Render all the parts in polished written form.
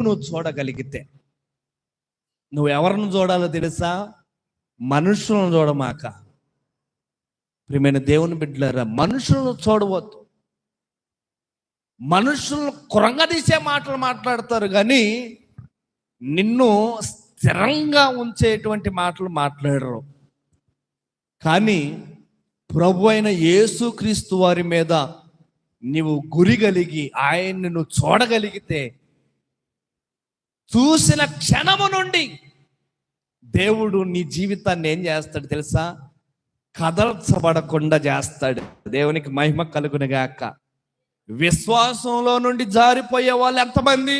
నువ్వు చూడగలిగితే, నువ్వు ఎవరిని చూడాలో తెలుసా? మనుషులను చూడమాక. ప్రియమైన దేవుని బిడ్డలారా, మనుషులను చూడవద్దు. మనుషులను కృంగదీసే మాటలు మాట్లాడతారు, కానీ నిన్ను స్థిరంగా ఉంచేటువంటి మాటలు మాట్లాడరు. కానీ ప్రభు అయిన యేసుక్రీస్తు వారి మీద నీవు గురి కలిగి ఆయన్ని నువ్వు చూడగలిగితే, చూసిన క్షణము నుండి దేవుడు నీ జీవితాన్ని ఏం చేస్తాడు తెలుసా? కదల్చబడకుండా చేస్తాడు. దేవునికి మహిమ కలుగునుగాక. విశ్వాసంలో నుండి జారిపోయే వాళ్ళు ఎంతమంది?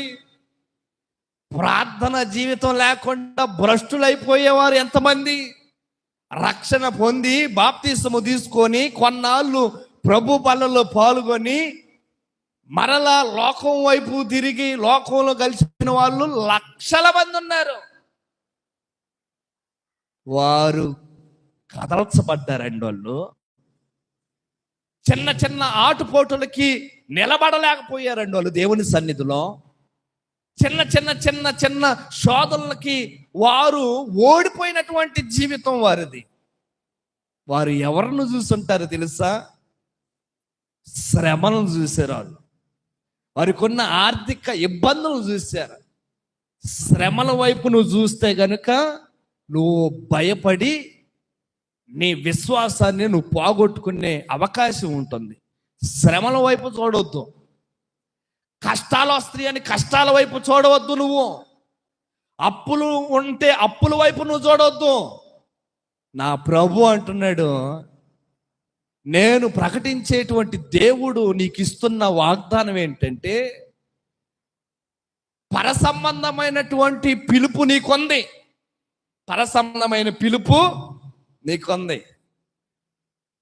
ప్రార్థన జీవితం లేకుండా భ్రష్టులైపోయేవారు ఎంతమంది? రక్షణ పొంది బాప్తిసము తీసుకొని కొన్నాళ్ళు ప్రభు పనుల్లో పాల్గొని మరలా లోకం వైపు తిరిగి లోకంలో కలిసిన వాళ్ళు లక్షల మంది ఉన్నారు. వారు కదల్చబడ్డారండి. వాళ్ళు చిన్న చిన్న ఆటుపోటులకి నిలబడలేకపోయారండి. వాళ్ళు దేవుని సన్నిధిలో చిన్న చిన్న చిన్న చిన్న శోధనలకి వారు ఓడిపోయినటువంటి జీవితం వారిది. వారు ఎవరిని చూసుంటారో తెలుసా? శ్రమలను చూశారు. వారికి ఉన్న ఆర్థిక ఇబ్బందులను చూశారు. శ్రమల వైపు నువ్వు చూస్తే గనుక నువ్వు భయపడి నీ విశ్వాసాన్ని నువ్వు పోగొట్టుకునే అవకాశం ఉంటుంది. శ్రమల వైపు చూడవద్దు. కష్టాలు వస్తాయి అని కష్టాల వైపు చూడవద్దు. నువ్వు అప్పులు ఉంటే అప్పుల వైపు నువ్వు చూడవద్దు. నా ప్రభు అంటున్నాడు, నేను ప్రకటించేటువంటి దేవుడు నీకు ఇస్తున్న వాగ్దానం ఏంటంటే, పరసంబంధమైనటువంటి పిలుపు నీకుంది. పరసంబంధమైన పిలుపు నీకుంది.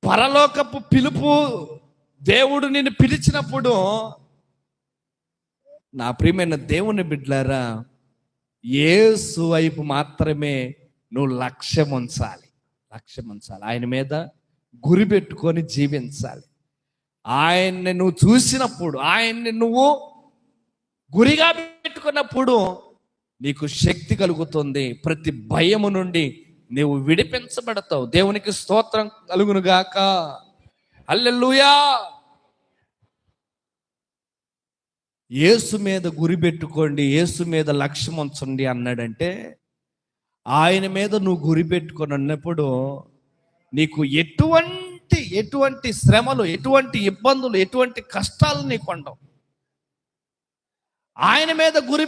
పరలోకపు పిలుపు దేవుడు నిన్ను పిలిచినప్పుడు, నా ప్రియమైన దేవుని బిడ్డలారా, యేసు వైపు మాత్రమే నువ్వు లక్ష్యం ఉంచాలి. ఆయన మీద గురి పెట్టుకొని జీవించాలి. ఆయన్ని నువ్వు చూసినప్పుడు, ఆయన్ని నువ్వు గురిగా పెట్టుకున్నప్పుడు నీకు శక్తి కలుగుతుంది. ప్రతి భయము నుండి నువ్వు విడిపించబడతావు. దేవునికి స్తోత్రం కలుగునుగాక. హల్లెలూయా. యేసు మీద గురి పెట్టుకోండి, యేసు మీద లక్ష్యం ఉంచండి అన్నాడంటే, ఆయన మీద నువ్వు గురి పెట్టుకొని ఉన్నప్పుడు నీకు ఎటువంటి శ్రమలు, ఎటువంటి ఇబ్బందులు, ఎటువంటి కష్టాలు నీకు ఉండవు. ఆయన మీద గురి